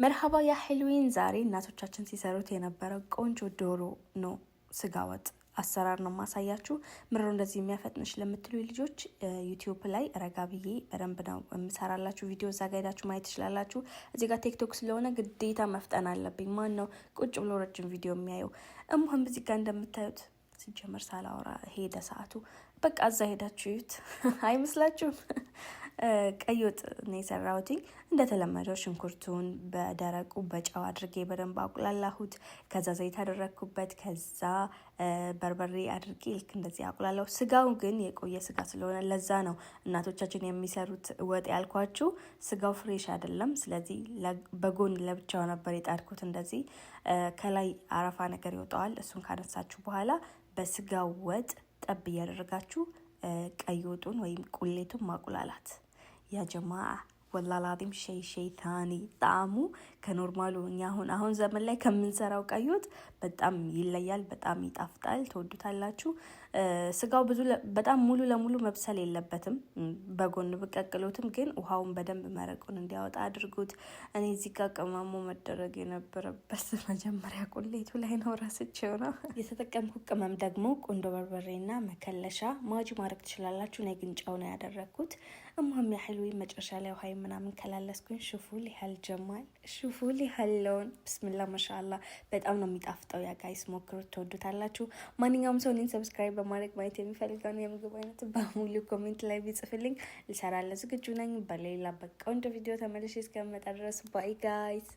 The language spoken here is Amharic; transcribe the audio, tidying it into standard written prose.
መርሐባ ያ ሐልዊን ዛሬ እናቶቻችን ሲሰሩት የነበረው ቆንጆ ዶሮ ነው ስጋ ወጥ አሰራር ነው ማሳያችሁ። ምሮ እንደዚህ የሚያፈጥንሽ ለምትሉ ልጆች ዩቲዩብ ላይ ረጋ ብዬ በደንብ ነው የምሰራላችሁ ቪዲዮ እዛ ጋር ሄዳችሁ ማየት ትችላላችሁ። እዚህ ጋር ቲክቶክ ስለሆነ ግዴታ መፍጠን አለብኝ። ማን ነው ቁጭ ብሎ ረጅም ቪዲዮ የሚያየው? እሙህም እዚህ ጋር እንደምታዩት ሲጀመር ሳላወራ ሄደ ሰዓቱ። በቃ እዛ ሄዳችሁ እዩት። አይመስላችሁም? ቀይ ወጥ ነው የሰራሁት። እንደተለመደው ሽንኩርቱን በደረቁ በጨው አድርጌ በደንብ አቁላላሁት። ከዛ ዘይት አደረኩበት። ከዛ በርበሬ አድርጌ ልክ እንደዚህ አቁላላሁ። ስጋው ግን የቆየ ስጋ ስለሆነ ለዛ ነው እናቶቻችን የሚሰሩት ወጥ ያልኳችሁ። ስጋው ፍሬሽ አይደለም። ስለዚህ በጎን ለብቻው ነበር የጣድኩት። እንደዚህ ከላይ አረፋ ነገር ይወጣዋል። እሱን ካነሳችሁ በኋላ በስጋው ወጥ ጠብ እያደረጋችሁ ቀይ ወጡን ወይም ቁሌቱን ማቁላላት። ያ ጀማዓ ወላላዲም ሸይታኒ ጣዕሙ ከኖርማሉ እኛ አሁን ዘመን ላይ ከምንሰራው ቀይ ወጥ በጣም ይለያል። በጣም ይጣፍጣል። ትወዱታላችሁ። ስጋው በጣም ሙሉ ለሙሉ መብሰል የለበትም። በጎን ብቀቅሉትም ግን ውሃውን በደንብ መረቁን እንዲያወጣ አድርጉት። እኔ እዚህ ጋር ቅመሙ መደረግ የነበረበት መጀመሪያ ቁሌቱ ላይ ነው፣ ረስቼው ነው የተጠቀምኩት። ቅመም ደግሞ ቁንዶ በርበሬና መከለሻ ማጂ ማድረግ ትችላላችሁ። እኔ ግን ጨው ነው ያደረኩት። እሙህም ያህልዊ መጨረሻ ላይ ውሃ ምናምን ከላለስኩኝ። ሹፉል ያህል ጀማል ሹፉል ያህለውን ብስሚላ ማሻአላ በጣም ነው የሚጣፍጠው። ያ ጋይስ ሞክሩት፣ ትወዱታላችሁ። ማንኛውም ሰው እኔን ሰብስክራይብ በማድረግ ማየት የሚፈልገውን የምግብ አይነት በሙሉ ኮሜንት ላይ ቢጽፍልኝ ልሰራለ ዝግጁ ነኝ። በሌላ በቃ እንደ ቪዲዮ ተመልሼ እስከመጣ ድረስ ባይ ጋይስ።